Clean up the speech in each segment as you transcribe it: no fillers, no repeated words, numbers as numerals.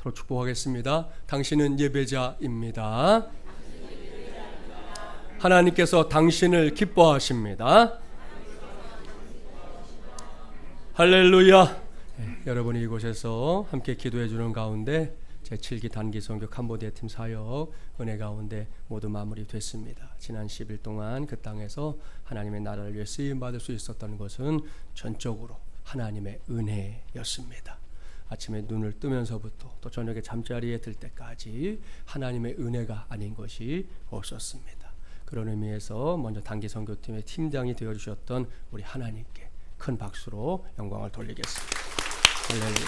서로 축복하겠습니다. 당신은 예배자입니다. 하나님께서 당신을 기뻐하십니다. 할렐루야. 여러분이 이곳에서 함께 기도해 주는 가운데 제7기 단기 선교 캄보디아 팀 사역 은혜 가운데 모두 마무리됐습니다. 지난 10일 동안 그 땅에서 하나님의 나라를 위해 쓰임받을 수 있었던 것은 전적으로 하나님의 은혜였습니다. 아침에 눈을 뜨면서부터 또 저녁에 잠자리에 들 때까지 하나님의 은혜가 아닌 것이 없었습니다. 그런 의미에서 먼저 단기 선교팀의 팀장이 되어주셨던 우리 하나님께 큰 박수로 영광을 돌리겠습니다. 할렐루야.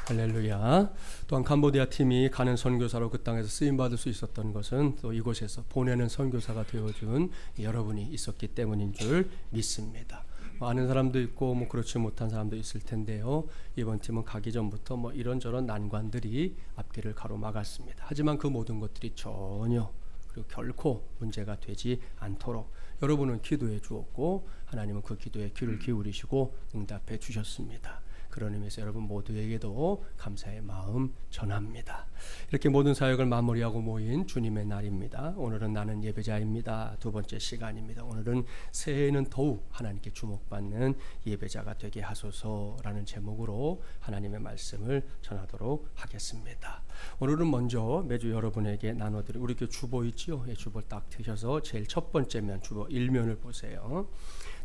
할렐루야. 또한 캄보디아 팀이 가는 선교사로 그 땅에서 쓰임받을 수 있었던 것은 또 이곳에서 보내는 선교사가 되어준 여러분이 있었기 때문인 줄 믿습니다. 아는 사람도 있고 그렇지 못한 사람도 있을 텐데요. 이번 팀은 가기 전부터 이런저런 난관들이 앞길을 가로막았습니다. 하지만 그 모든 것들이 전혀 그리고 결코 문제가 되지 않도록 여러분은 기도해 주었고 하나님은 그 기도에 귀를 기울이시고 응답해 주셨습니다. 그런 의미에서 여러분 모두에게도 감사의 마음 전합니다. 이렇게 모든 사역을 마무리하고 모인 주님의 날입니다. 오늘은 나는 예배자입니다. 두 번째 시간입니다. 오늘은 새해에는 더욱 하나님께 주목받는 예배자가 되게 하소서라는 제목으로 하나님의 말씀을 전하도록 하겠습니다. 오늘은 먼저 매주 여러분에게 나눠드릴 우리 교회 주보 있지요? 주보를 딱 드셔서 제일 첫 번째 면 주보 1면을 보세요.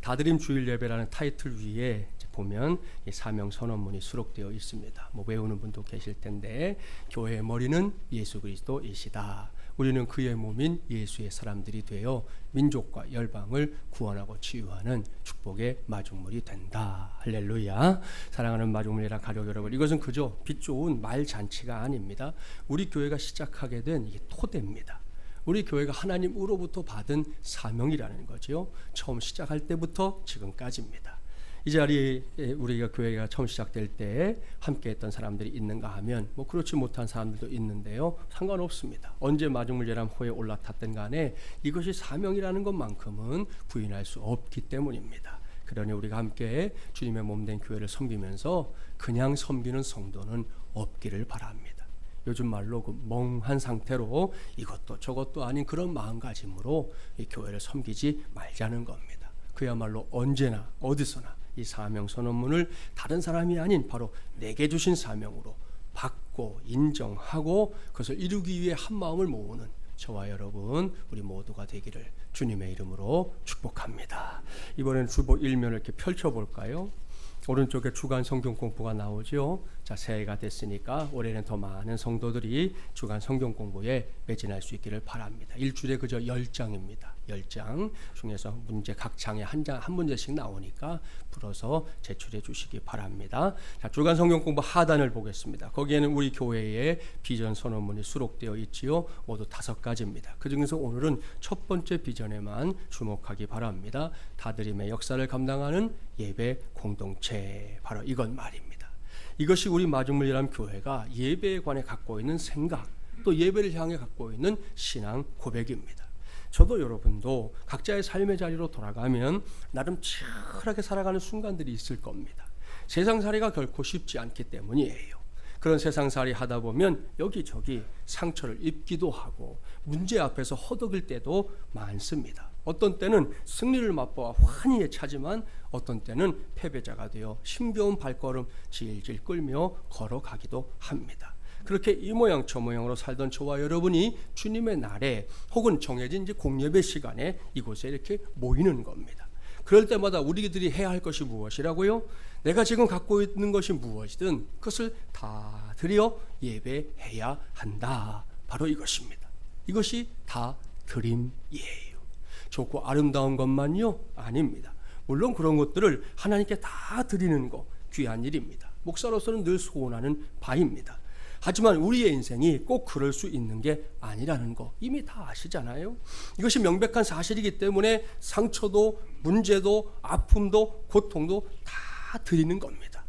다드림 주일 예배라는 타이틀 위에 보면 이 사명 선언문이 수록되어 있습니다. 외우는 분도 계실 텐데 교회의 머리는 예수 그리스도이시다. 우리는 그의 몸인 예수의 사람들이 되어 민족과 열방을 구원하고 치유하는 축복의 마중물이 된다. 할렐루야. 사랑하는 마중물이란 가족 여러분, 이것은 그저 빛 좋은 말 잔치가 아닙니다. 우리 교회가 시작하게 된 이게 토대입니다. 우리 교회가 하나님으로부터 받은 사명이라는 거죠. 처음 시작할 때부터 지금까지입니다. 이 자리에 우리가 교회가 처음 시작될 때 함께했던 사람들이 있는가 하면 그렇지 못한 사람들도 있는데요. 상관없습니다. 언제 마중물예람 호에 올라탔든 간에 이것이 사명이라는 것만큼은 부인할 수 없기 때문입니다. 그러니 우리가 함께 주님의 몸된 교회를 섬기면서 그냥 섬기는 성도는 없기를 바랍니다. 요즘 말로 그 멍한 상태로 이것도 저것도 아닌 그런 마음가짐으로 이 교회를 섬기지 말자는 겁니다. 그야말로 언제나 어디서나 이 사명 선언문을 다른 사람이 아닌 바로 내게 주신 사명으로 받고 인정하고 그것을 이루기 위해 한 마음을 모으는 저와 여러분 우리 모두가 되기를 주님의 이름으로 축복합니다. 이번에는 주보 1면을 이렇게 펼쳐볼까요? 오른쪽에 주간 성경 공부가 나오죠. 자, 새해가 됐으니까 올해는 더 많은 성도들이 주간 성경 공부에 매진할 수 있기를 바랍니다. 일주일에 그저 10장입니다. 10장 중에서 문제 각 장에 한 문제씩 나오니까 풀어서 제출해 주시기 바랍니다. 자, 주간 성경 공부 하단을 보겠습니다. 거기에는 우리 교회의 비전 선언문이 수록되어 있지요. 모두 5가지입니다. 그 중에서 오늘은 첫 번째 비전에만 주목하기 바랍니다. 다드림의 역사를 감당하는 예배 공동체, 바로 이것 말입니다. 이것이 우리 마중물예람 교회가 예배에 관해 갖고 있는 생각, 또 예배를 향해 갖고 있는 신앙 고백입니다. 저도 여러분도 각자의 삶의 자리로 돌아가면 나름 치열하게 살아가는 순간들이 있을 겁니다. 세상살이가 결코 쉽지 않기 때문이에요. 그런 세상살이 하다 보면 여기저기 상처를 입기도 하고 문제 앞에서 허덕일 때도 많습니다. 어떤 때는 승리를 맛보아 환희에 차지만 어떤 때는 패배자가 되어 힘겨운 발걸음 질질 끌며 걸어가기도 합니다. 그렇게 이 모양 저 모양으로 살던 저와 여러분이 주님의 날에 혹은 정해진 이제 공예배 시간에 이곳에 이렇게 모이는 겁니다. 그럴 때마다 우리들이 해야 할 것이 무엇이라고요? 내가 지금 갖고 있는 것이 무엇이든 그것을 다 드려 예배해야 한다. 바로 이것입니다. 이것이 다 드림이에요. 좋고 아름다운 것만요? 아닙니다. 물론 그런 것들을 하나님께 다 드리는 거 귀한 일입니다. 목사로서는 늘 소원하는 바입니다. 하지만 우리의 인생이 꼭 그럴 수 있는 게 아니라는 거 이미 다 아시잖아요. 이것이 명백한 사실이기 때문에 상처도 문제도 아픔도 고통도 다 드리는 겁니다.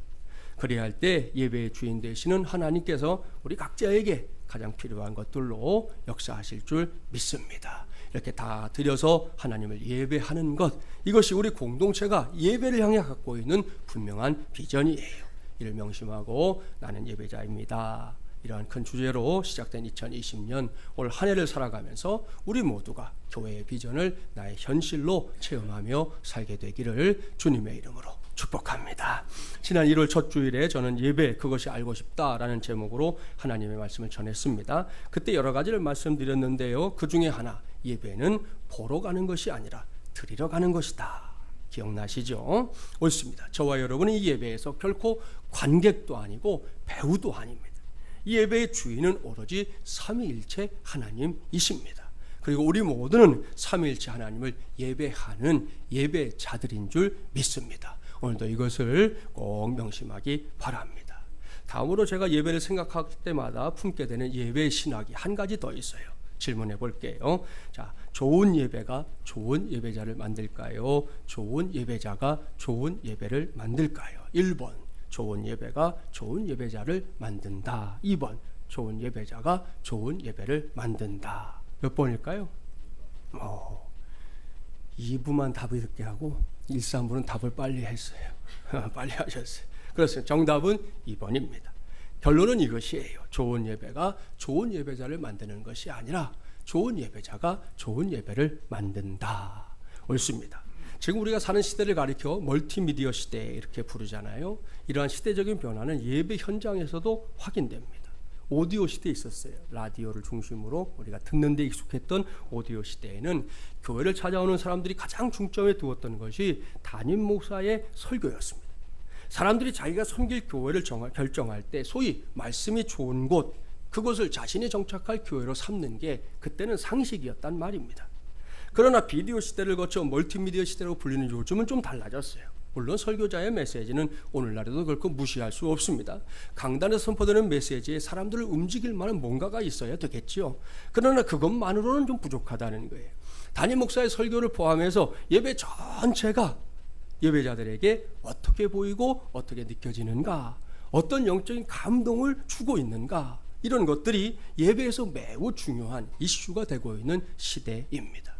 그래야 할 때 예배의 주인 되시는 하나님께서 우리 각자에게 가장 필요한 것들로 역사하실 줄 믿습니다. 이렇게 다 드려서 하나님을 예배하는 것, 이것이 우리 공동체가 예배를 향해 갖고 있는 분명한 비전이에요. 이를 명심하고 나는 예배자입니다. 이러한 큰 주제로 시작된 2020년 올 한 해를 살아가면서 우리 모두가 교회의 비전을 나의 현실로 체험하며 살게 되기를 주님의 이름으로 축복합니다. 지난 1월 첫 주일에 저는 예배 그것이 알고 싶다라는 제목으로 하나님의 말씀을 전했습니다. 그때 여러 가지를 말씀드렸는데요. 그 중에 하나, 예배는 보러 가는 것이 아니라 드리러 가는 것이다. 기억나시죠? 옳습니다. 저와 여러분은 이 예배에서 결코 관객도 아니고 배우도 아닙니다. 이 예배의 주인은 오로지 삼위일체 하나님이십니다. 그리고 우리 모두는 삼위일체 하나님을 예배하는 예배자들인 줄 믿습니다. 오늘도 이것을 꼭 명심하기 바랍니다. 다음으로 제가 예배를 생각할 때마다 품게 되는 예배 신학이 한 가지 더 있어요. 질문해 볼게요. 자, 좋은 예배가 좋은 예배자를 만들까요? 좋은 예배자가 좋은 예배를 만들까요? 1번, 좋은 예배가 좋은 예배자를 만든다. 2번, 좋은 예배자가 좋은 예배를 만든다. 몇 번일까요? 2부만 답을 듣게 하고 1, 3부는 답을 빨리 했어요. 빨리 하셨어요. 그렇습니다. 정답은 2번입니다. 결론은 이것이에요. 좋은 예배가 좋은 예배자를 만드는 것이 아니라 좋은 예배자가 좋은 예배를 만든다. 옳습니다. 지금 우리가 사는 시대를 가리켜 멀티미디어 시대 이렇게 부르잖아요. 이러한 시대적인 변화는 예배 현장에서도 확인됩니다. 오디오 시대에 있었어요. 라디오를 중심으로 우리가 듣는 데 익숙했던 오디오 시대에는 교회를 찾아오는 사람들이 가장 중점에 두었던 것이 담임 목사의 설교였습니다. 사람들이 자기가 섬길 교회를 결정할 때 소위 말씀이 좋은 곳, 그곳을 자신이 정착할 교회로 삼는 게 그때는 상식이었단 말입니다. 그러나 비디오 시대를 거쳐 멀티미디어 시대로 불리는 요즘은 좀 달라졌어요. 물론 설교자의 메시지는 오늘날에도 결코 무시할 수 없습니다. 강단에서 선포되는 메시지에 사람들을 움직일 만한 뭔가가 있어야 되겠지요. 그러나 그것만으로는 좀 부족하다는 거예요. 담임 목사의 설교를 포함해서 예배 전체가 예배자들에게 어떻게 보이고 어떻게 느껴지는가, 어떤 영적인 감동을 주고 있는가, 이런 것들이 예배에서 매우 중요한 이슈가 되고 있는 시대입니다.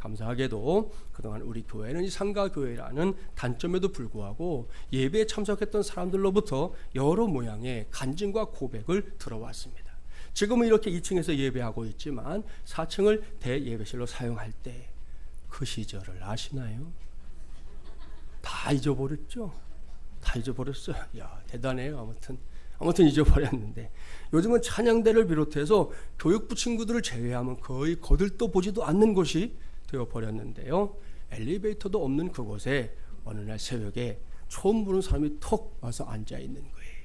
감사하게도 그동안 우리 교회는 이 상가교회라는 단점에도 불구하고 예배에 참석했던 사람들로부터 여러 모양의 간증과 고백을 들어왔습니다. 지금은 이렇게 2층에서 예배하고 있지만 4층을 대예배실로 사용할 때 그 시절을 아시나요? 다 잊어버렸죠? 다 잊어버렸어요. 야, 대단해요. 아무튼 잊어버렸는데 요즘은 찬양대를 비롯해서 교육부 친구들을 제외하면 거의 거들떠 보지도 않는 곳이 되어버렸는데요. 엘리베이터도 없는 그곳에 어느 날 새벽에 처음 보는 사람이 턱 와서 앉아있는 거예요.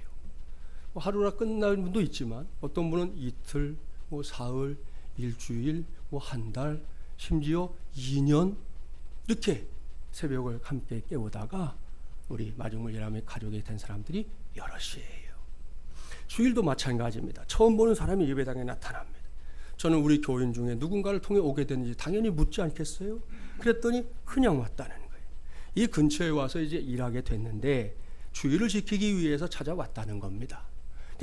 하루나 끝날 분도 있지만 어떤 분은 이틀, 사흘, 일주일, 한 달, 심지어 2년 이렇게 새벽을 함께 깨우다가 우리 마중물예람의 가족이 된 사람들이 여럿이에요. 주일도 마찬가지입니다. 처음 보는 사람이 예배당에 나타납니다. 저는 우리 교인 중에 누군가를 통해 오게 됐는지 당연히 묻지 않겠어요? 그랬더니 그냥 왔다는 거예요. 이 근처에 와서 이제 일하게 됐는데 주일을 지키기 위해서 찾아왔다는 겁니다.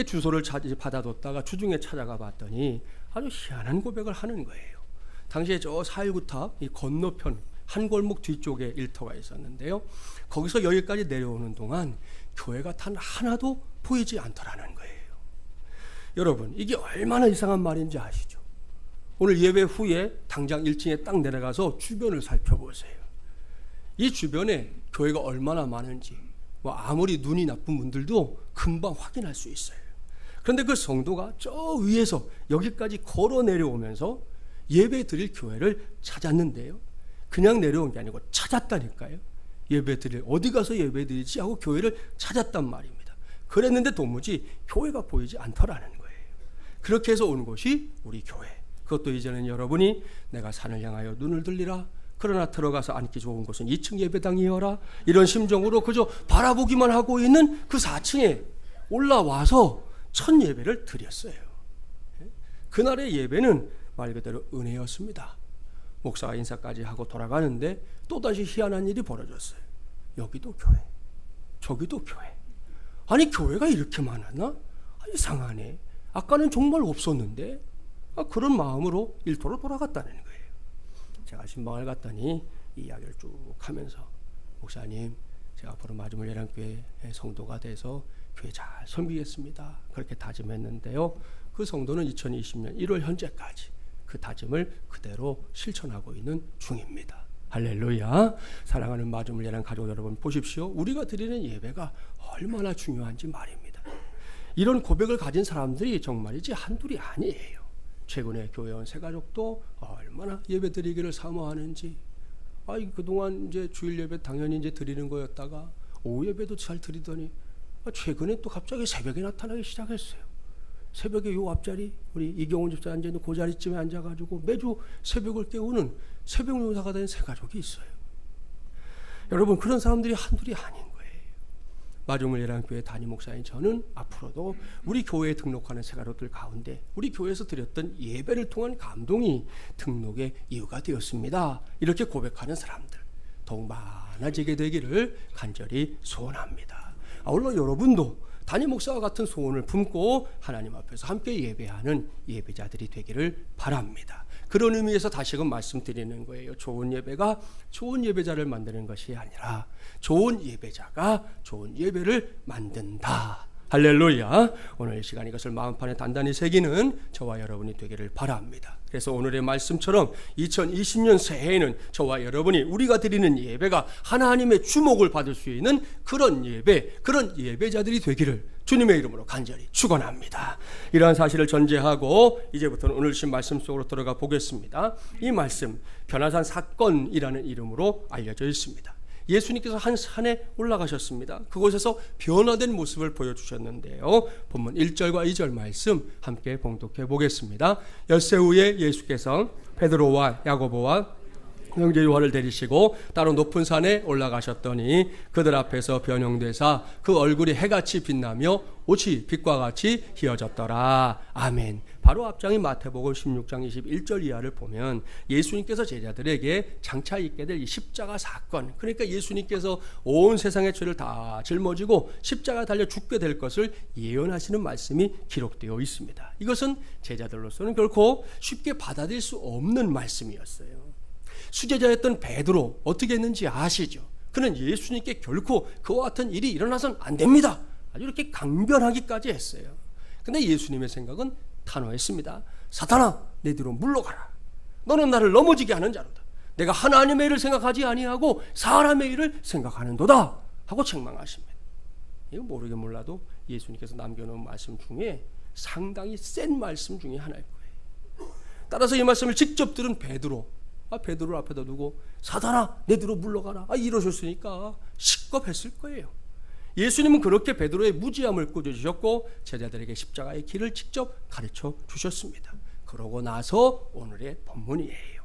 주소를 받아뒀다가 주중에 찾아가 봤더니 아주 희한한 고백을 하는 거예요. 당시에 저 419탑 이 건너편 한 골목 뒤쪽에 일터가 있었는데요. 거기서 여기까지 내려오는 동안 교회가 단 하나도 보이지 않더라는 거예요. 여러분, 이게 얼마나 이상한 말인지 아시죠? 오늘 예배 후에 당장 1층에 딱 내려가서 주변을 살펴보세요. 이 주변에 교회가 얼마나 많은지 아무리 눈이 나쁜 분들도 금방 확인할 수 있어요. 그런데 그 성도가 저 위에서 여기까지 걸어 내려오면서 예배 드릴 교회를 찾았는데요. 그냥 내려온 게 아니고 찾았다니까요. 예배 드릴 어디 가서 예배 드리지 하고 교회를 찾았단 말입니다. 그랬는데 도무지 교회가 보이지 않더라는 거예요. 그렇게 해서 온 곳이 우리 교회. 그것도 이제는 여러분이 내가 산을 향하여 눈을 들리라. 그러나 들어가서 앉기 좋은 곳은 2층 예배당이여라. 이런 심정으로 그저 바라보기만 하고 있는 그 4층에 올라와서 첫 예배를 드렸어요. 그날의 예배는 말 그대로 은혜였습니다. 목사가 인사까지 하고 돌아가는데 또다시 희한한 일이 벌어졌어요. 여기도 교회, 저기도 교회. 아니 교회가 이렇게 많았나? 이상하네. 아까는 정말 없었는데. 그런 마음으로 일터로 돌아갔다는 거예요. 제가 신방을 갔더니 이 이야기를 쭉 하면서 목사님, 제가 앞으로 마중물 예랑교회 성도가 돼서 교회 잘 섬기겠습니다. 그렇게 다짐했는데요. 그 성도는 2020년 1월 현재까지 그 다짐을 그대로 실천하고 있는 중입니다. 할렐루야. 사랑하는 마중물 예랑 가족 여러분, 보십시오. 우리가 드리는 예배가 얼마나 중요한지 말입니다. 이런 고백을 가진 사람들이 정말이지 한둘이 아니에요. 최근에 교회 온 새가족도 얼마나 예배 드리기를 사모하는지, 그동안 이제 주일 예배 당연히 이제 드리는 거였다가 오후 예배도 잘 드리더니 최근에 또 갑자기 새벽에 나타나기 시작했어요. 새벽에 요 앞자리 우리 이경훈 집사 앉아있는 그 자리쯤에 앉아가지고 매주 새벽을 깨우는 새벽 용사가 된 새가족이 있어요. 여러분, 그런 사람들이 한둘이 아닌 거예요. 마중물 예랑교회 담임 목사인 저는 앞으로도 우리 교회에 등록하는 새가족들 가운데 우리 교회에서 드렸던 예배를 통한 감동이 등록의 이유가 되었습니다. 이렇게 고백하는 사람들 더욱 많아지게 되기를 간절히 소원합니다. 아울러 여러분도 담임 목사와 같은 소원을 품고 하나님 앞에서 함께 예배하는 예배자들이 되기를 바랍니다. 그런 의미에서 다시금 말씀드리는 거예요. 좋은 예배가 좋은 예배자를 만드는 것이 아니라 좋은 예배자가 좋은 예배를 만든다. 할렐루야. 오늘 이 시간 이것을 마음판에 단단히 새기는 저와 여러분이 되기를 바랍니다. 그래서 오늘의 말씀처럼 2020년 새해에는 저와 여러분이 우리가 드리는 예배가 하나님의 주목을 받을 수 있는 그런 예배, 그런 예배자들이 되기를 주님의 이름으로 간절히 축원합니다. 이러한 사실을 전제하고 이제부터는 오늘 주신 말씀 속으로 들어가 보겠습니다. 이 말씀 변화산 사건이라는 이름으로 알려져 있습니다. 예수님께서 한 산에 올라가셨습니다. 그곳에서 변화된 모습을 보여주셨는데요. 본문 1절과 2절 말씀 함께 봉독해 보겠습니다. 엿새 후에 예수께서 베드로와 야고보와 형제 요한을 데리시고 따로 높은 산에 올라가셨더니 그들 앞에서 변형되사 그 얼굴이 해같이 빛나며 옷이 빛과 같이 희어졌더라. 아멘. 바로 앞장인 마태복음 16장 21절 이하를 보면 예수님께서 제자들에게 장차 있게 될 이 십자가 사건, 그러니까 예수님께서 온 세상의 죄를 다 짊어지고 십자가 달려 죽게 될 것을 예언하시는 말씀이 기록되어 있습니다. 이것은 제자들로서는 결코 쉽게 받아들일 수 없는 말씀이었어요. 수제자였던 베드로 어떻게 했는지 아시죠? 그는 예수님께 결코 그와 같은 일이 일어나선 안 됩니다. 아주 이렇게 강변하기까지 했어요. 근데 예수님의 생각은 단호했습니다. 사탄아, 내 뒤로 물러가라. 너는 나를 넘어지게 하는 자로다. 내가 하나님의 일을 생각하지 아니하고 사람의 일을 생각하는도다 하고 책망하십니다. 이거 모르게 몰라도 예수님께서 남겨놓은 말씀 중에 상당히 센 말씀 중에 하나일 거예요. 따라서 이 말씀을 직접 들은 베드로를 앞에다 두고 사탄아, 내 뒤로 물러가라 이러셨으니까 식겁했을 거예요. 예수님은 그렇게 베드로의 무지함을 꾸짖으셨고 제자들에게 십자가의 길을 직접 가르쳐 주셨습니다. 그러고 나서 오늘의 본문이에요.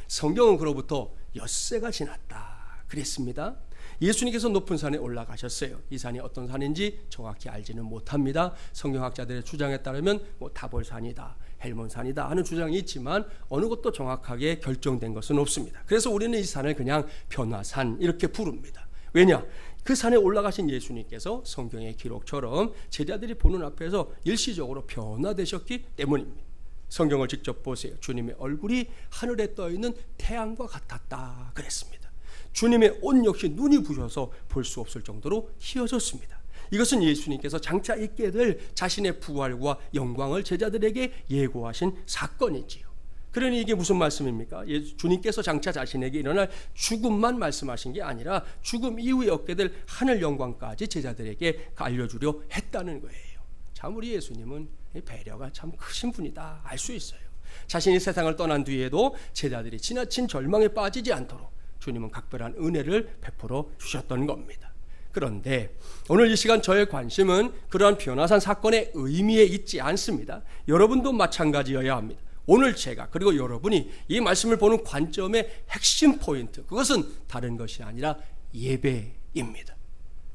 성경은 그로부터 엿새가 지났다 그랬습니다. 예수님께서 높은 산에 올라가셨어요. 이 산이 어떤 산인지 정확히 알지는 못합니다. 성경학자들의 주장에 따르면 타볼산이다, 헬몬산이다 하는 주장이 있지만 어느 것도 정확하게 결정된 것은 없습니다. 그래서 우리는 이 산을 그냥 변화산 이렇게 부릅니다. 왜냐? 그 산에 올라가신 예수님께서 성경의 기록처럼 제자들이 보는 앞에서 일시적으로 변화되셨기 때문입니다. 성경을 직접 보세요. 주님의 얼굴이 하늘에 떠있는 태양과 같았다 그랬습니다. 주님의 옷 역시 눈이 부셔서 볼 수 없을 정도로 희어졌습니다. 이것은 예수님께서 장차 있게 될 자신의 부활과 영광을 제자들에게 예고하신 사건이지요. 그러니 이게 무슨 말씀입니까? 주님께서 장차 자신에게 일어날 죽음만 말씀하신 게 아니라 죽음 이후에 얻게 될 하늘 영광까지 제자들에게 알려주려 했다는 거예요. 참 우리 예수님은 배려가 참 크신 분이다 알 수 있어요. 자신이 세상을 떠난 뒤에도 제자들이 지나친 절망에 빠지지 않도록 주님은 각별한 은혜를 베풀어 주셨던 겁니다. 그런데 오늘 이 시간 저의 관심은 그러한 변화산 사건의 의미에 있지 않습니다. 여러분도 마찬가지여야 합니다. 오늘 제가 그리고 여러분이 이 말씀을 보는 관점의 핵심 포인트, 그것은 다른 것이 아니라 예배입니다.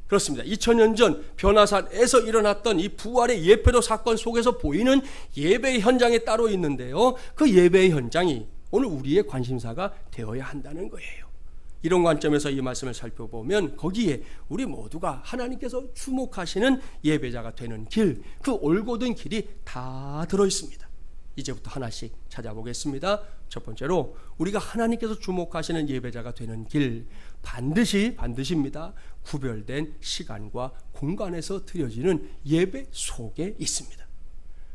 그렇습니다. 2000년 전 변화산에서 일어났던 이 부활의 예표도 사건 속에서 보이는 예배의 현장이 따로 있는데요. 그 예배의 현장이 오늘 우리의 관심사가 되어야 한다는 거예요. 이런 관점에서 이 말씀을 살펴보면 거기에 우리 모두가 하나님께서 주목하시는 예배자가 되는 길, 그 올곧은 길이 다 들어있습니다. 이제부터 하나씩 찾아보겠습니다. 첫 번째로 우리가 하나님께서 주목하시는 예배자가 되는 길, 반드시입니다. 구별된 시간과 공간에서 드려지는 예배 속에 있습니다.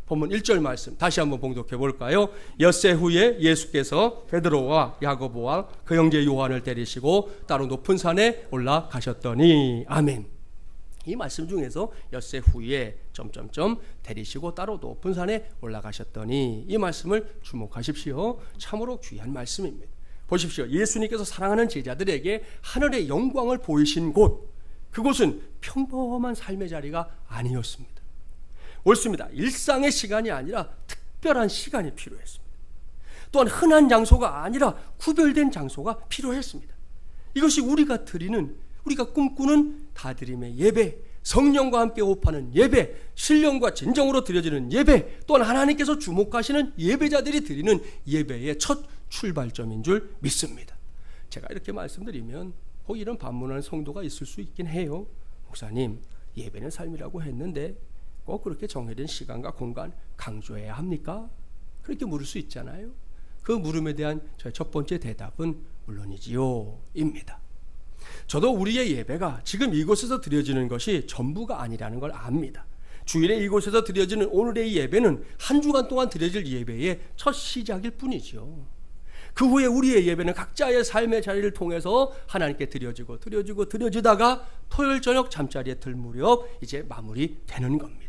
본문 1절 말씀 다시 한번 봉독해 볼까요? 엿새 후에 예수께서 베드로와 야고보와 그 형제 요한을 데리시고 따로 높은 산에 올라가셨더니 아멘. 이 말씀 중에서 엿새 후에 데리시고 따로 높은 산에 올라가셨더니 이 말씀을 주목하십시오. 참으로 귀한 말씀입니다. 보십시오. 예수님께서 사랑하는 제자들에게 하늘의 영광을 보이신 곳, 그곳은 평범한 삶의 자리가 아니었습니다. 옳습니다. 일상의 시간이 아니라 특별한 시간이 필요했습니다. 또한 흔한 장소가 아니라 구별된 장소가 필요했습니다. 이것이 우리가 꿈꾸는 다드림의 예배, 성령과 함께 호흡하는 예배, 신령과 진정으로 드려지는 예배, 또한 하나님께서 주목하시는 예배자들이 드리는 예배의 첫 출발점인 줄 믿습니다. 제가 이렇게 말씀드리면 혹 이런 반문하는 성도가 있을 수 있긴 해요. 목사님, 예배는 삶이라고 했는데 꼭 그렇게 정해진 시간과 공간 강조해야 합니까? 그렇게 물을 수 있잖아요. 그 물음에 대한 저의 첫 번째 대답은 물론이지요 입니다. 저도 우리의 예배가 지금 이곳에서 드려지는 것이 전부가 아니라는 걸 압니다. 주일에 이곳에서 드려지는 오늘의 예배는 한 주간 동안 드려질 예배의 첫 시작일 뿐이죠. 그 후에 우리의 예배는 각자의 삶의 자리를 통해서 하나님께 드려지다가 토요일 저녁 잠자리에 들 무렵 이제 마무리되는 겁니다.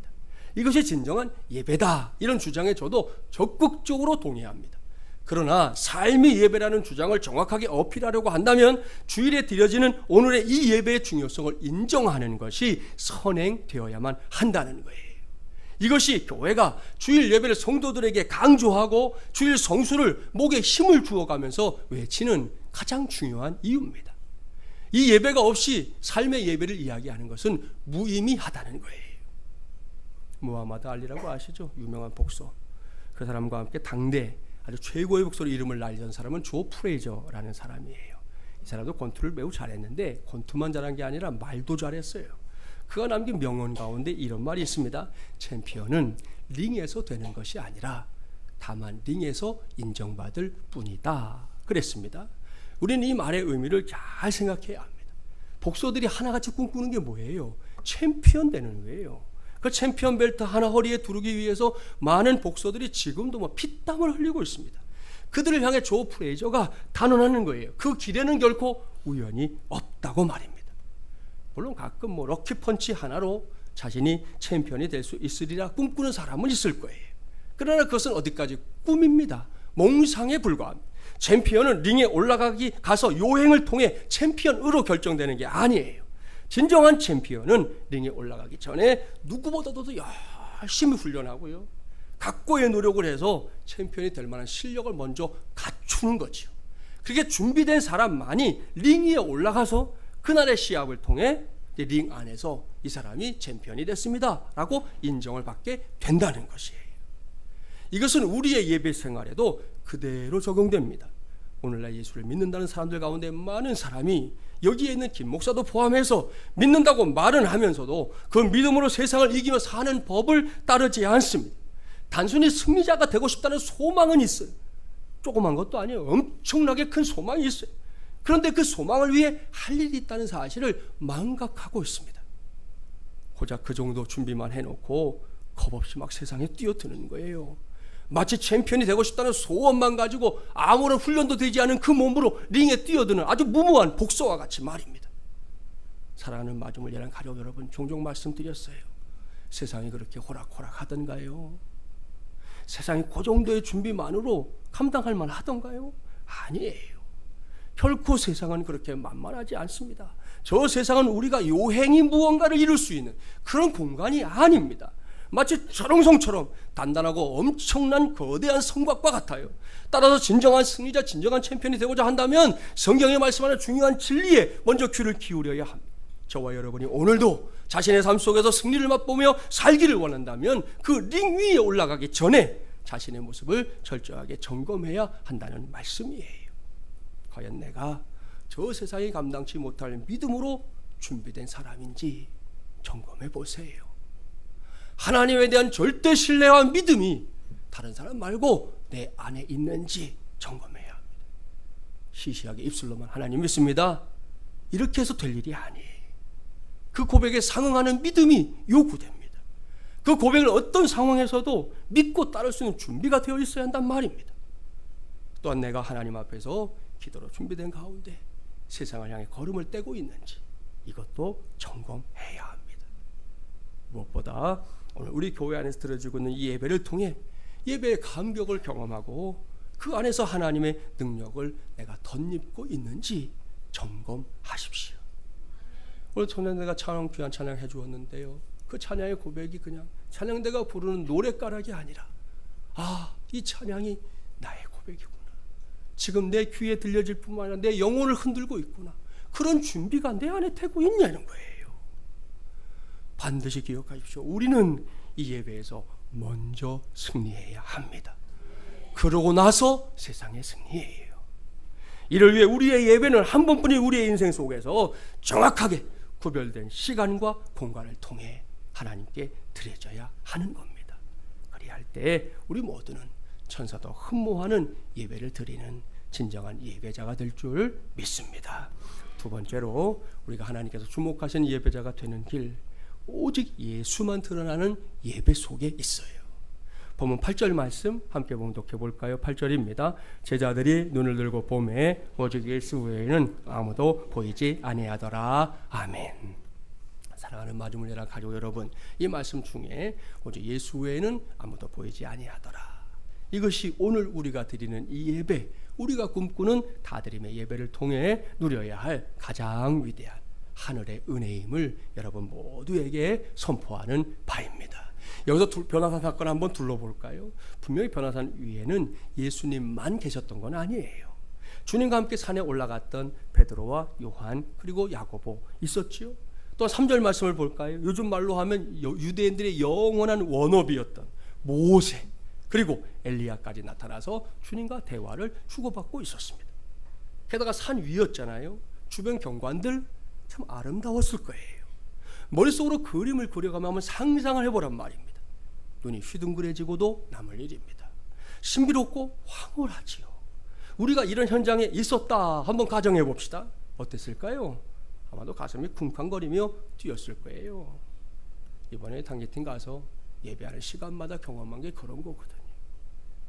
이것이 진정한 예배다, 이런 주장에 저도 적극적으로 동의합니다. 그러나 삶이 예배라는 주장을 정확하게 어필하려고 한다면 주일에 드려지는 오늘의 이 예배의 중요성을 인정하는 것이 선행되어야만 한다는 거예요. 이것이 교회가 주일 예배를 성도들에게 강조하고 주일 성수를 목에 힘을 주어가면서 외치는 가장 중요한 이유입니다. 이 예배가 없이 삶의 예배를 이야기하는 것은 무의미하다는 거예요. 무하마드 알리라고 아시죠? 유명한 복서. 그 사람과 함께 당대 아주 최고의 복서로 이름을 날리던 사람은 조 프레이저라는 사람이에요. 이 사람도 권투를 매우 잘했는데 권투만 잘한 게 아니라 말도 잘했어요. 그가 남긴 명언 가운데 이런 말이 있습니다. 챔피언은 링에서 되는 것이 아니라 다만 링에서 인정받을 뿐이다 그랬습니다. 우리는 이 말의 의미를 잘 생각해야 합니다. 복서들이 하나같이 꿈꾸는 게 뭐예요? 챔피언 되는 거예요. 그 챔피언 벨트 하나 허리에 두르기 위해서 많은 복서들이 지금도 피땀을 흘리고 있습니다. 그들을 향해 조 프레이저가 단언하는 거예요. 그 길에는 결코 우연이 없다고 말입니다. 물론 가끔 럭키펀치 하나로 자신이 챔피언이 될 수 있으리라 꿈꾸는 사람은 있을 거예요. 그러나 그것은 어디까지 꿈입니다. 몽상에 불과합니다. 챔피언은 링에 가서 요행을 통해 챔피언으로 결정되는 게 아니에요. 진정한 챔피언은 링에 올라가기 전에 누구보다도 열심히 훈련하고요, 각고의 노력을 해서 챔피언이 될 만한 실력을 먼저 갖추는 거죠. 그렇게 준비된 사람만이 링 위에 올라가서 그날의 시합을 통해 링 안에서 이 사람이 챔피언이 됐습니다 라고 인정을 받게 된다는 것이에요. 이것은 우리의 예배 생활에도 그대로 적용됩니다. 오늘날 예수를 믿는다는 사람들 가운데 많은 사람이 여기에 있는 김 목사도 포함해서 믿는다고 말은 하면서도 그 믿음으로 세상을 이기며 사는 법을 따르지 않습니다. 단순히 승리자가 되고 싶다는 소망은 있어요. 조그만 것도 아니에요. 엄청나게 큰 소망이 있어요. 그런데 그 소망을 위해 할 일이 있다는 사실을 망각하고 있습니다. 고작 그 정도 준비만 해놓고 겁없이 막 세상에 뛰어드는 거예요. 마치 챔피언이 되고 싶다는 소원만 가지고 아무런 훈련도 되지 않은 그 몸으로 링에 뛰어드는 아주 무모한 복서와 같이 말입니다. 사랑하는 마중물 예랑 가족 여러분, 종종 말씀드렸어요. 세상이 그렇게 호락호락 하던가요? 세상이 그 정도의 준비만으로 감당할 만하던가요? 아니에요. 결코 세상은 그렇게 만만하지 않습니다. 저 세상은 우리가 요행이 무언가를 이룰 수 있는 그런 공간이 아닙니다. 마치 철옹성처럼 단단하고 엄청난 거대한 성곽과 같아요. 따라서 진정한 승리자, 진정한 챔피언이 되고자 한다면 성경에 말씀하는 중요한 진리에 먼저 귀를 기울여야 합니다. 저와 여러분이 오늘도 자신의 삶 속에서 승리를 맛보며 살기를 원한다면 그 링 위에 올라가기 전에 자신의 모습을 철저하게 점검해야 한다는 말씀이에요. 과연 내가 저 세상이 감당치 못할 믿음으로 준비된 사람인지 점검해 보세요. 하나님에 대한 절대 신뢰와 믿음이 다른 사람 말고 내 안에 있는지 점검해야 합니다. 시시하게 입술로만 하나님 믿습니다, 이렇게 해서 될 일이 아니에요. 그 고백에 상응하는 믿음이 요구됩니다. 그 고백을 어떤 상황에서도 믿고 따를 수 있는 준비가 되어 있어야 한단 말입니다. 또한 내가 하나님 앞에서 기도로 준비된 가운데 세상을 향해 걸음을 떼고 있는지 이것도 점검해야 합니다. 무엇보다 오늘 우리 교회 안에서 드려지고 있는 이 예배를 통해 예배의 감격을 경험하고 그 안에서 하나님의 능력을 내가 덧입고 있는지 점검하십시오. 오늘 청년대가 찬양, 귀한 찬양 해주었는데요, 그 찬양의 고백이 그냥 찬양대가 부르는 노랫가락이 아니라 이 찬양이 나의 고백이구나, 지금 내 귀에 들려질 뿐만 아니라 내 영혼을 흔들고 있구나, 그런 준비가 내 안에 되고 있냐는 거예요. 반드시 기억하십시오. 우리는 이 예배에서 먼저 승리해야 합니다. 그러고 나서 세상의 승리예요. 이를 위해 우리의 예배는 한 번뿐인 우리의 인생 속에서 정확하게 구별된 시간과 공간을 통해 하나님께 드려져야 하는 겁니다. 그리할 때 우리 모두는 천사도 흠모하는 예배를 드리는 진정한 예배자가 될 줄 믿습니다. 두 번째로 우리가 하나님께서 주목하신 예배자가 되는 길, 오직 예수만 드러나는 예배 속에 있어요. 본문 8절 말씀 함께 봉독해 볼까요? 8절입니다. 제자들이 눈을 들고 보매 오직 예수 외에는 아무도 보이지 아니하더라. 아멘. 사랑하는 마지못이라 가족 여러분, 이 말씀 중에 오직 예수 외에는 아무도 보이지 아니하더라, 이것이 오늘 우리가 드리는 이 예배, 우리가 꿈꾸는 다드림의 예배를 통해 누려야 할 가장 위대한 하늘의 은혜임을 여러분 모두에게 선포하는 바입니다. 여기서 변화산 사건 한번 둘러볼까요? 분명히 변화산 위에는 예수님만 계셨던 건 아니에요. 주님과 함께 산에 올라갔던 베드로와 요한 그리고 야고보 있었지요. 또 3절 말씀을 볼까요? 요즘 말로 하면 유대인들의 영원한 원업이었던 모세 그리고 엘리야까지 나타나서 주님과 대화를 주고받고 있었습니다. 게다가 산 위였잖아요. 주변 경관들 참 아름다웠을 거예요. 머릿속으로 그림을 그려가며 한번 상상을 해보란 말입니다. 눈이 휘둥그레지고도 남을 일입니다. 신비롭고 황홀하지요. 우리가 이런 현장에 있었다 한번 가정해 봅시다. 어땠을까요? 아마도 가슴이 쿵쾅거리며 뛰었을 거예요. 이번에 단기팀 가서 예배하는 시간마다 경험한 게 그런 거거든요.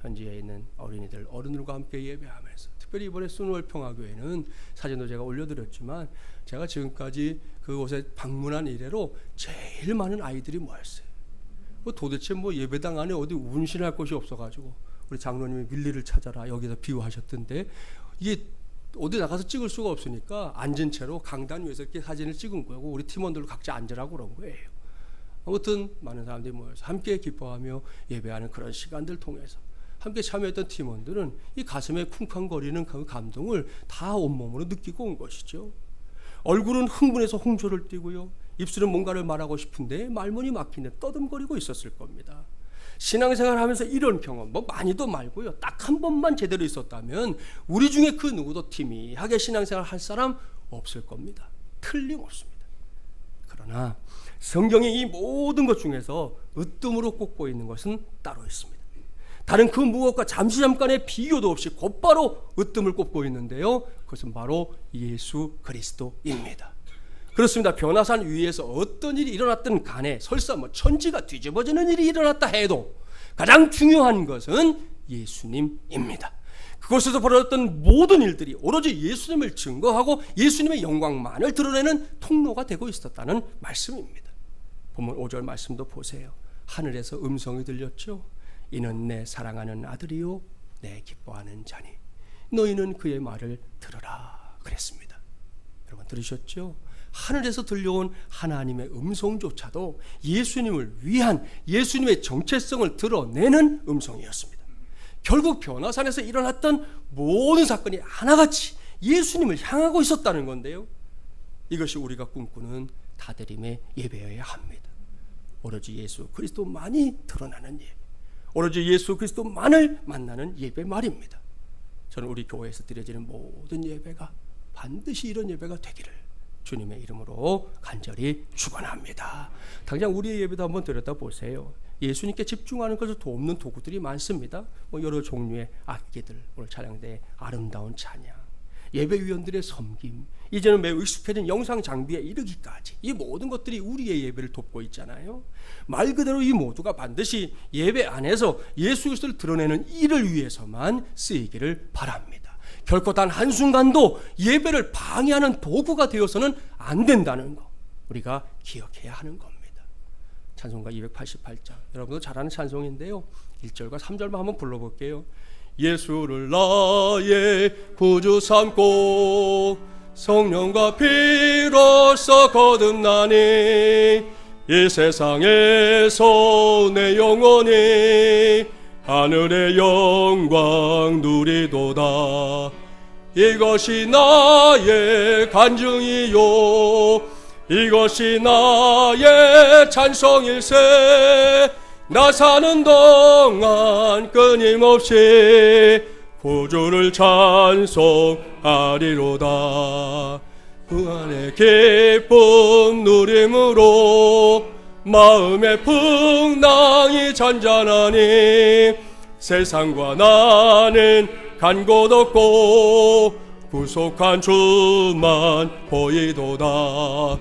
현지에 있는 어린이들, 어른들과 함께 예배하면서, 특별히 이번에 순월 평화교회는 사진도 제가 올려드렸지만 제가 지금까지 그곳에 방문한 이래로 제일 많은 아이들이 모였어요. 도대체 예배당 안에 어디 운신할 곳이 없어가지고 우리 장로님이 밀리를 찾아라 여기서 비유하셨던데, 이게 어디 나가서 찍을 수가 없으니까 앉은 채로 강단 위에서 이렇게 사진을 찍은 거고 우리 팀원들도 각자 앉으라고 그런 거예요. 아무튼 많은 사람들이 모여서 함께 기뻐하며 예배하는 그런 시간들 통해서 함께 참여했던 팀원들은 이 가슴에 쿵쾅거리는 그 감동을 다 온몸으로 느끼고 온 것이죠. 얼굴은 흥분해서 홍조를 띠고요, 입술은 뭔가를 말하고 싶은데 말문이 막히네 떠듬거리고 있었을 겁니다. 신앙생활 하면서 이런 경험 많이도 말고요, 딱 한 번만 제대로 있었다면 우리 중에 그 누구도 팀이하게 신앙생활 할 사람 없을 겁니다. 틀림없습니다. 그러나 성경이 이 모든 것 중에서 으뜸으로 꼽고 있는 것은 따로 있습니다. 다른 그 무엇과 잠깐의 비교도 없이 곧바로 으뜸을 꼽고 있는데요, 그것은 바로 예수 그리스도입니다. 그렇습니다. 변화산 위에서 어떤 일이 일어났든 간에 설사 천지가 뒤집어지는 일이 일어났다 해도 가장 중요한 것은 예수님입니다. 그곳에서 벌어졌던 모든 일들이 오로지 예수님을 증거하고 예수님의 영광만을 드러내는 통로가 되고 있었다는 말씀입니다. 본문 5절 말씀도 보세요. 하늘에서 음성이 들렸죠. 이는 내 사랑하는 아들이요 내 기뻐하는 자니 너희는 그의 말을 들으라 그랬습니다. 여러분 들으셨죠? 하늘에서 들려온 하나님의 음성조차도 예수님을 위한 예수님의 정체성을 드러내는 음성이었습니다. 결국 변화산에서 일어났던 모든 사건이 하나같이 예수님을 향하고 있었다는 건데요, 이것이 우리가 꿈꾸는 다드림의 예배여야 합니다. 오로지 예수 그리스도만이 드러나는 예배, 오로지 예수 그리스도만을 만나는 예배 말입니다. 저는 우리 교회에서 드려지는 모든 예배가 반드시 이런 예배가 되기를 주님의 이름으로 간절히 축원합니다. 당장 우리의 예배도 한번 들여다보세요. 예수님께 집중하는 것을 돕는 도구들이 많습니다. 여러 종류의 악기들, 오늘 찬양대의 아름다운 찬양, 예배위원들의 섬김, 이제는 매우 익숙해진 영상 장비에 이르기까지 이 모든 것들이 우리의 예배를 돕고 있잖아요. 말 그대로 이 모두가 반드시 예배 안에서 예수 그리스도를 드러내는 일을 위해서만 쓰이기를 바랍니다. 결코 단 한순간도 예배를 방해하는 도구가 되어서는 안 된다는 거 우리가 기억해야 하는 겁니다. 찬송가 288장, 여러분도 잘 아는 찬송인데요, 1절과 3절만 한번 불러볼게요. 예수를 나의 구주 삼고 성령과 피로써 거듭나니 이 세상에서 내 영혼이 하늘의 영광 누리도다. 이것이 나의 간증이요 이것이 나의 찬송일세. 나 사는 동안 끊임없이 구주를 찬송하리로다. 그 안에 기쁨 누림으로 마음의 풍랑이 잔잔하니 세상과 나는 간 곳 없고 구속한 주만 보이도다.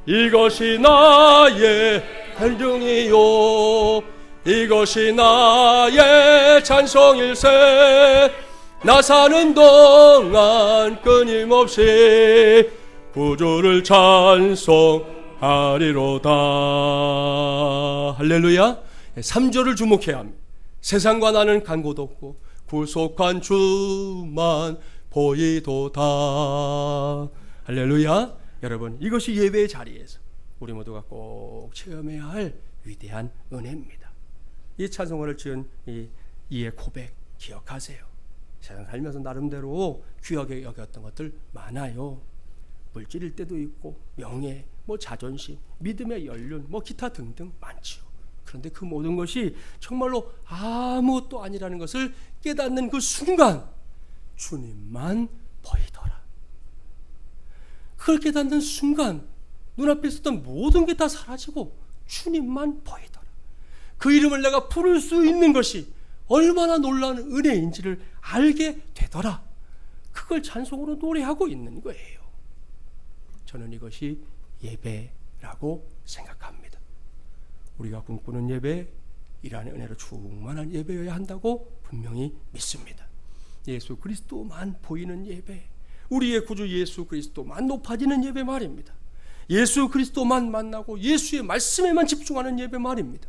이것이 나의 간증이요 이것이 나의 찬송일세. 나 사는 동안 끊임없이 구주를 찬송하리로다. 할렐루야. 3절을 주목해야 합니다. 세상과 나는 간 곳 없고 구속한 주만 보이도다. 할렐루야. 여러분, 이것이 예배의 자리에서 우리 모두가 꼭 체험해야 할 위대한 은혜입니다. 이 찬송가를 지은 이의 고백 기억하세요. 세상 살면서 나름대로 귀하게 여겼던 것들 많아요. 물질일 때도 있고 명예, 자존심, 믿음의 연륜, 기타 등등 많지요. 그런데 그 모든 것이 정말로 아무것도 아니라는 것을 깨닫는 그 순간 주님만 보이더라. 그걸 깨닫는 순간 눈앞에 있었던 모든 게 다 사라지고 주님만 보이더라. 그 이름을 내가 부를 수 있는 것이 얼마나 놀라운 은혜인지를 알게 되더라. 그걸 찬송으로 노래하고 있는 거예요. 저는 이것이 예배라고 생각합니다. 우리가 꿈꾸는 예배, 이러한 은혜로 충만한 예배여야 한다고 분명히 믿습니다. 예수 그리스도만 보이는 예배, 우리의 구주 예수 그리스도만 높아지는 예배 말입니다. 예수 그리스도만 만나고 예수의 말씀에만 집중하는 예배 말입니다.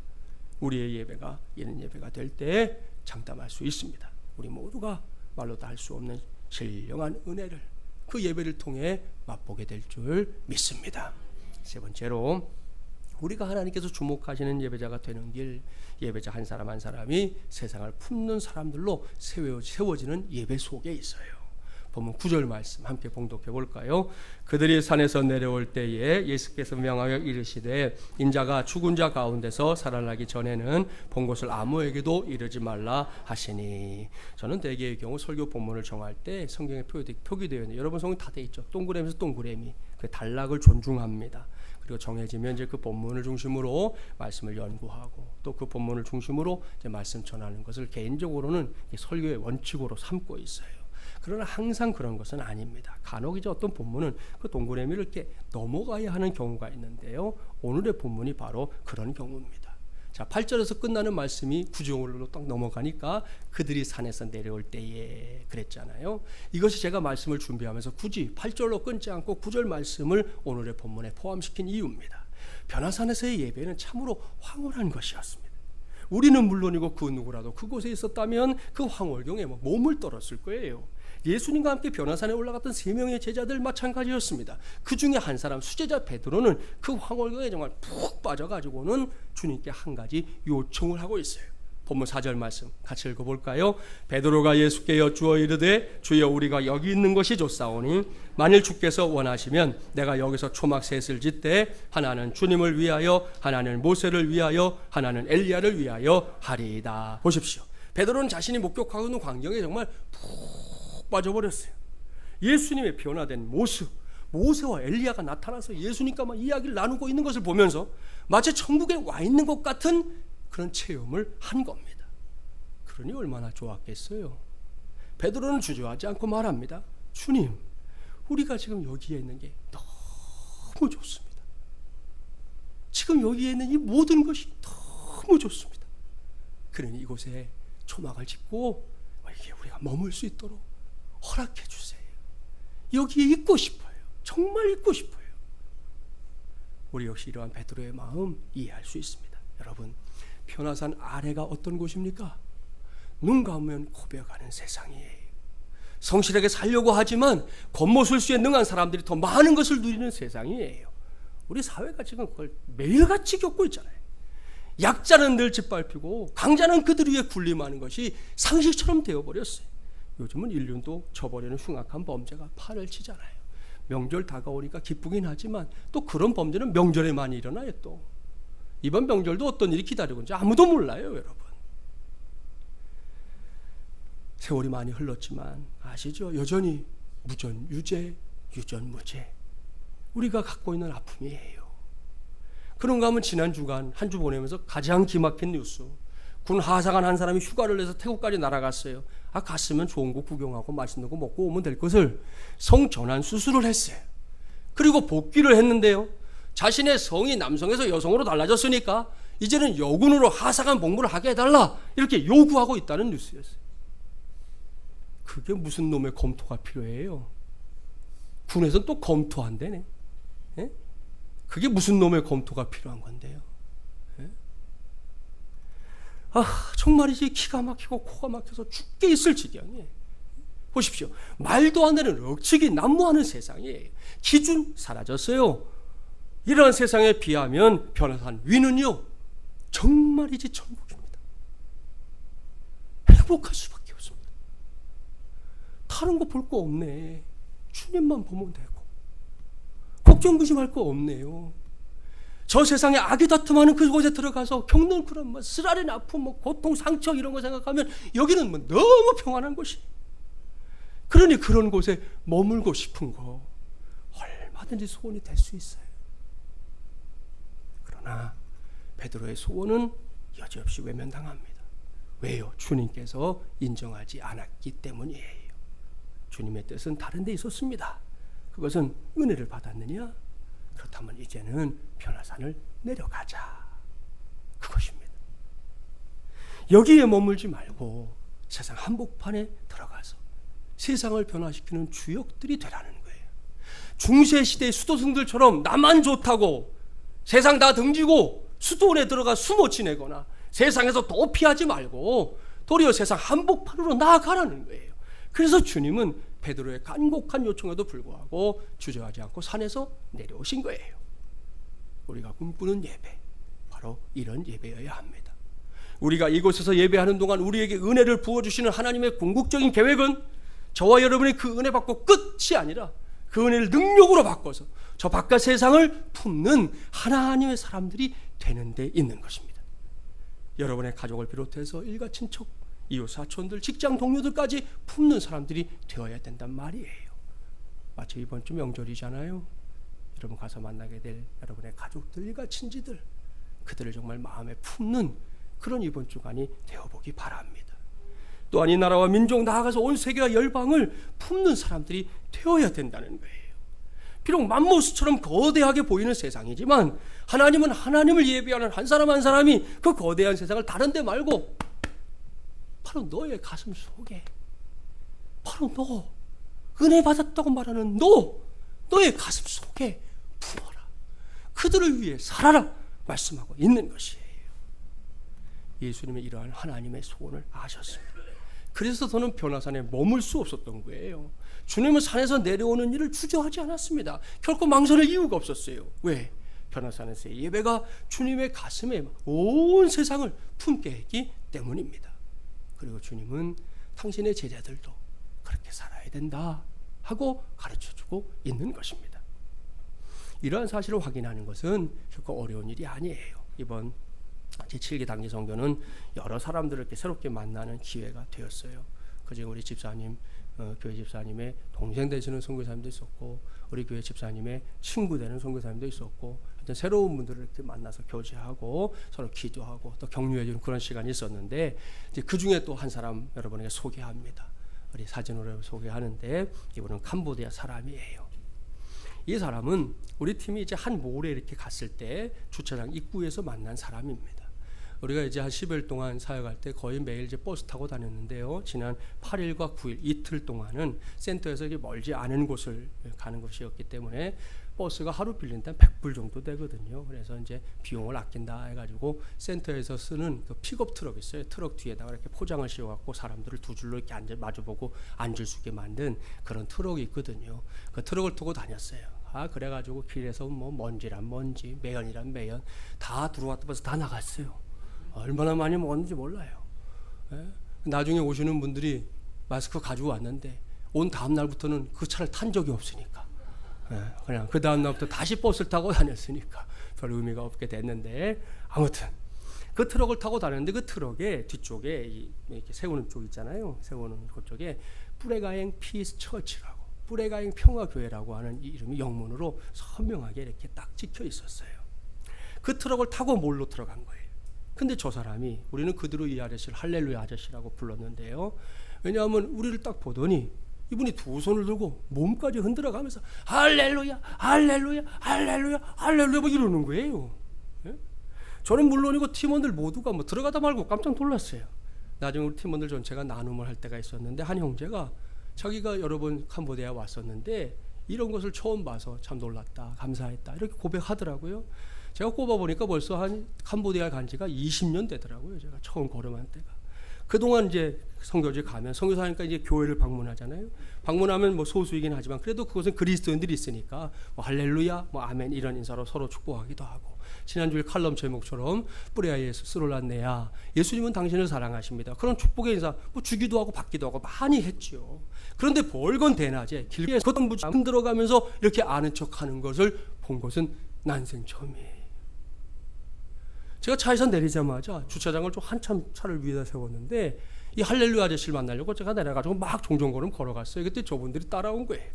우리의 예배가 이런 예배가 될 때 장담할 수 있습니다. 우리 모두가 말로 다 할 수 없는 신령한 은혜를 그 예배를 통해 맛보게 될 줄 믿습니다. 세 번째로, 우리가 하나님께서 주목하시는 예배자가 되는 길, 예배자 한 사람 한 사람이 세상을 품는 사람들로 세워지는 예배 속에 있어요. 보면 9절 말씀 함께 봉독해 볼까요? 그들이 산에서 내려올 때에 예수께서 명하여 이르시되 인자가 죽은 자 가운데서 살아나기 전에는 본 것을 아무에게도 이르지 말라 하시니. 저는 대개의 경우 설교 본문을 정할 때 성경에 표기되어 있는, 여러분 성경 다 돼 있죠. 동그라미에서 동그라미, 그 단락을 존중합니다. 그리고 정해지면 이제 그 본문을 중심으로 말씀을 연구하고 또 그 본문을 중심으로 이제 말씀 전하는 것을 개인적으로는 설교의 원칙으로 삼고 있어요. 그러나 항상 그런 것은 아닙니다. 간혹 이제 어떤 본문은 그 동그라미를 이렇게 넘어가야 하는 경우가 있는데요. 오늘의 본문이 바로 그런 경우입니다. 자, 8절에서 끝나는 말씀이 9절로 딱 넘어가니까 그들이 산에서 내려올 때에 그랬잖아요. 이것이 제가 말씀을 준비하면서 굳이 8절로 끊지 않고 9절 말씀을 오늘의 본문에 포함시킨 이유입니다. 변화산에서의 예배는 참으로 황홀한 것이었습니다. 우리는 물론이고 그 누구라도 그곳에 있었다면 그 황홀경에 몸을 떨었을 거예요. 예수님과 함께 변화산에 올라갔던 3명의 제자들 마찬가지였습니다. 그 중에 한 사람 수제자 베드로는 그 황홀경에 정말 푹 빠져가지고는 주님께 한 가지 요청을 하고 있어요. 본문 4절 말씀 같이 읽어볼까요? 베드로가 예수께 여쭈어 이르되 주여 우리가 여기 있는 것이 좋사오니 만일 주께서 원하시면 내가 여기서 초막 셋을 짓되 하나는 주님을 위하여, 하나는 모세를 위하여, 하나는 엘리야를 위하여 하리이다. 보십시오. 베드로는 자신이 목격하고 있는 광경에 정말 푹 빠져버렸어요. 예수님의 변화된 모습, 모세와 엘리야가 나타나서 예수님과 이야기를 나누고 있는 것을 보면서 마치 천국에 와 있는 것 같은 그런 체험을 한 겁니다. 그러니 얼마나 좋았겠어요. 베드로는 주저하지 않고 말합니다. 주님, 우리가 지금 여기에 있는 게 너무 좋습니다. 지금 여기에 있는 이 모든 것이 너무 좋습니다. 그러니 이곳에 초막을 짓고 여기에 우리가 머물 수 있도록 허락해 주세요. 여기에 있고 싶어요. 정말 있고 싶어요. 우리 역시 이러한 베드로의 마음 이해할 수 있습니다. 여러분, 변화산 아래가 어떤 곳입니까? 눈 감으면 고백하는 세상이에요. 성실하게 살려고 하지만 겉모술수에 능한 사람들이 더 많은 것을 누리는 세상이에요. 우리 사회가 지금 그걸 매일같이 겪고 있잖아요. 약자는 늘 짓밟히고 강자는 그들 위에 군림하는 것이 상식처럼 되어버렸어요. 요즘은 인륜도 저버리는 흉악한 범죄가 판을 치잖아요. 명절 다가오니까 기쁘긴 하지만 또 그런 범죄는 명절에 많이 일어나요. 또 이번 명절도 어떤 일이 기다리고 있는지 아무도 몰라요. 여러분, 세월이 많이 흘렀지만 아시죠? 여전히 무전유죄, 유전무죄, 우리가 갖고 있는 아픔이에요. 그런가 하면 지난 주간 한 주 보내면서 가장 기막힌 뉴스, 군 하사관 한 사람이 휴가를 내서 태국까지 날아갔어요. 갔으면 좋은 거 구경하고 맛있는 거 먹고 오면 될 것을 성전환 수술을 했어요. 그리고 복귀를 했는데요, 자신의 성이 남성에서 여성으로 달라졌으니까 이제는 여군으로 하사관 복무를 하게 해달라, 이렇게 요구하고 있다는 뉴스였어요. 그게 무슨 놈의 검토가 필요해요? 군에서는 또 검토한대네. 예? 그게 무슨 놈의 검토가 필요한 건데요? 예? 정말이지 기가 막히고 코가 막혀서 죽게 있을 지경이에요. 보십시오. 말도 안 되는 억측이 난무하는 세상이에요. 기준 사라졌어요. 이러한 세상에 비하면 변화산 위는요, 정말이지 천국입니다. 행복할 수밖에 없습니다. 다른 거 볼 거 없네. 주님만 보면 되고 걱정 근심할 거 없네요. 저 세상에 악이 다툼하는 그곳에 들어가서 겪는 그런 쓰라린 아픔, 고통, 상처 이런 거 생각하면 여기는 너무 평안한 곳이. 그러니 그런 곳에 머물고 싶은 거 얼마든지 소원이 될 수 있어요. 그러나 베드로의 소원은 여지없이 외면당합니다. 왜요? 주님께서 인정하지 않았기 때문이에요. 주님의 뜻은 다른 데 있었습니다. 그것은 은혜를 받았느냐? 그렇다면 이제는 변화산을 내려가자, 그것입니다. 여기에 머물지 말고 세상 한복판에 들어가서 세상을 변화시키는 주역들이 되라는 거예요. 중세시대의 수도승들처럼 나만 좋다고 세상 다 등지고 수도원에 들어가 숨어 지내거나 세상에서 도피하지 말고 도리어 세상 한복판으로 나아가라는 거예요. 그래서 주님은 베드로의 간곡한 요청에도 불구하고 주저하지 않고 산에서 내려오신 거예요. 우리가 꿈꾸는 예배, 바로 이런 예배여야 합니다. 우리가 이곳에서 예배하는 동안 우리에게 은혜를 부어주시는 하나님의 궁극적인 계획은 저와 여러분이 그 은혜 받고 끝이 아니라 그 은혜를 능력으로 바꿔서 저 바깥 세상을 품는 하나님의 사람들이 되는 데 있는 것입니다. 여러분의 가족을 비롯해서 일가 친척, 이웃 사촌들, 직장 동료들까지 품는 사람들이 되어야 된단 말이에요. 마치 이번 주 명절이잖아요. 여러분 가서 만나게 될 여러분의 가족들, 일가 친지들, 그들을 정말 마음에 품는 그런 이번 주간이 되어보기 바랍니다. 또한 이 나라와 민족, 나아가서 온 세계와 열방을 품는 사람들이 되어야 된다는 거예요. 비록 맘모스처럼 거대하게 보이는 세상이지만 하나님은 하나님을 예배하는 한 사람 한 사람이 그 거대한 세상을 다른 데 말고 바로 너의 가슴 속에, 바로 너, 은혜 받았다고 말하는 너의 가슴 속에 품어라. 그들을 위해 살아라 말씀하고 있는 것이에요. 예수님의 이러한 하나님의 소원을 아셨습니다. 그래서 저는 변화산에 머물 수 없었던 거예요. 주님은 산에서 내려오는 일을 주저하지 않았습니다. 결코 망설일 이유가 없었어요. 왜? 변화산에서의 예배가 주님의 가슴에 온 세상을 품게 했기 때문입니다. 그리고 주님은 당신의 제자들도 그렇게 살아야 된다 하고 가르쳐주고 있는 것입니다. 이러한 사실을 확인하는 것은 결코 어려운 일이 아니에요. 이번 제7기 단기 선교는 여러 사람들을 이렇게 새롭게 만나는 기회가 되었어요. 그중에 우리 집사님, 교회 집사님의 동생 되시는 선교사님도 있었고, 우리 교회 집사님의 친구 되는 선교사님도 있었고, 새로운 분들을 이렇게 만나서 교제하고 서로 기도하고 또 격려해주는 그런 시간이 있었는데, 이제 그 중에 또 한 사람 여러분에게 소개합니다. 우리 사진으로 소개하는데 이분은 캄보디아 사람이에요. 이 사람은 우리 팀이 이제 한 몰에 이렇게 갔을 때 주차장 입구에서 만난 사람입니다. 우리가 이제 한 10일 동안 사역할 때 거의 매일 이제 버스 타고 다녔는데요. 지난 8일과 9일 이틀 동안은 센터에서 이렇게 멀지 않은 곳을 가는 것이었기 때문에 버스가 하루 빌린 데 100불 정도 되거든요. 그래서 이제 비용을 아낀다 해가지고 센터에서 쓰는 그 픽업 트럭 있어요. 트럭 뒤에다가 이렇게 포장을 씌워갖고 사람들을 두 줄로 이렇게 마주보고 앉을 수 있게 만든 그런 트럭이 있거든요. 그 트럭을 타고 다녔어요. 그래가지고 길에서 뭐 먼지란 먼지, 매연이란 매연 다 들어왔다 버서 다 나갔어요. 얼마나 많이 먹었는지 몰라요. 예? 나중에 오시는 분들이 마스크 가지고 왔는데 온 다음 날부터는 그 차를 탄 적이 없으니까 그냥 그 다음 날부터 다시 버스를 타고 다녔으니까 별 의미가 없게 됐는데, 아무튼 그 트럭을 타고 다녔는데 그 트럭의 뒤쪽에 이렇게 세우는 쪽 있잖아요. 세우는 그쪽에 뿌레가행 피스 처치라고, 뿌레가행 평화교회라고 하는 이름이 영문으로 선명하게 이렇게 딱 찍혀 있었어요. 그 트럭을 타고 몰로 들어간 거예요. 근데 저 사람이, 우리는 그대로 이 아저씨를 할렐루야 아저씨라고 불렀는데요. 왜냐하면 우리를 딱 보더니 이분이 두 손을 들고 몸까지 흔들어 가면서 할렐루야 할렐루야 할렐루야 할렐루야 뭐 이러는 거예요. 예? 저는 물론이고 팀원들 모두가 뭐 들어가다 말고 깜짝 놀랐어요. 나중에 우리 팀원들 전체가 나눔을 할 때가 있었는데 한 형제가 자기가 여러 번 캄보디아에 왔었는데 이런 것을 처음 봐서 참 놀랐다, 감사했다 이렇게 고백하더라고요. 제가 꼽아보니까 벌써 한 캄보디아에 간 지가 20년 되더라고요. 제가 처음 걸음한 때가. 그동안 이제 선교지 가면 선교사니까 이제 교회를 방문하잖아요. 방문하면 뭐 소수이긴 하지만 그래도 그곳은 그리스도인들이 있으니까 뭐 할렐루야, 뭐 아멘 이런 인사로 서로 축복하기도 하고, 지난주에 칼럼 제목처럼 뿌레아 예수 스롤란네야, 예수님은 당신을 사랑하십니다. 그런 축복의 인사 뭐 주기도 하고 받기도 하고 많이 했죠. 그런데 벌건 대낮에 길게 걷어부지 흔들어가면서 이렇게 아는 척하는 것을 본 것은 난생 처음이에요. 제가 차에서 내리자마자 주차장을 좀 한참 차를 위에다 세웠는데 이 할렐루야 아저씨를 만나려고 제가 내려가지고 막 종종걸음 걸어갔어요. 그때 저분들이 따라온 거예요.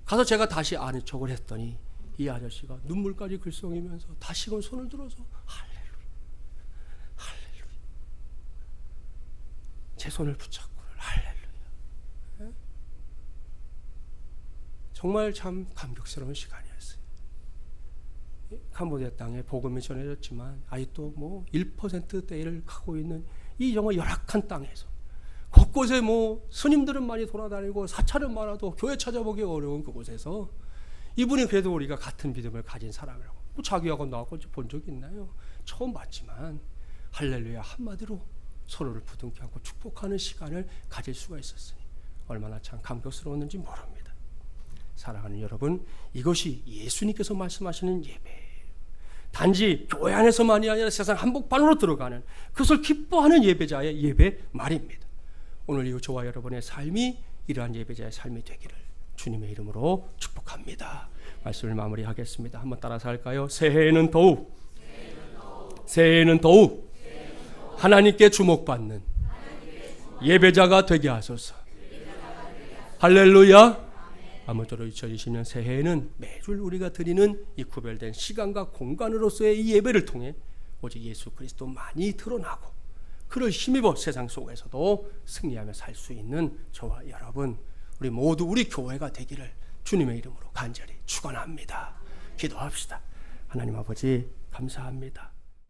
가서 제가 다시 아는 척을 했더니 이 아저씨가 눈물까지 글썽이면서 다시금 손을 들어서 할렐루야 할렐루야, 제 손을 붙잡고 할렐루야. 정말 참 감격스러운 시간이었어요. 캄보디아 땅에 복음이 전해졌지만 아직도 뭐 1%대를 갖고 있는 이 정말 열악한 땅에서 곳곳에 뭐 스님들은 많이 돌아다니고 사찰은 많아도 교회 찾아보기 어려운 그곳에서 이분이 그래도 우리가 같은 믿음을 가진 사람이라고, 뭐 자기하고 나하고 본 적이 있나요? 처음 봤지만 할렐루야 한마디로 서로를 부둥켜 안고 축복하는 시간을 가질 수가 있었으니 얼마나 참 감격스러웠는지 모릅니다. 사랑하는 여러분, 이것이 예수님께서 말씀하시는 예배예요. 단지 교회 안에서만이 아니라 세상 한복판으로 들어가는, 그것을 기뻐하는 예배자의 예배 말입니다. 오늘 이후 저와 여러분의 삶이 이러한 예배자의 삶이 되기를 주님의 이름으로 축복합니다. 말씀을 마무리하겠습니다. 한번 따라서 할까요? 새해에는 더욱 하나님께 주목받는 예배자가 되게 하소서. 할렐루야. 아무쪼록 2020년 새해에는 매주 우리가 드리는 이 구별된 시간과 공간으로서의 이 예배를 통해 오직 예수 그리스도만이 드러나고 그를 힘입어 세상 속에서도 승리하며 살 수 있는 저와 여러분, 우리 모두 우리 교회가 되기를 주님의 이름으로 간절히 축원합니다. 기도합시다. 하나님 아버지 감사합니다.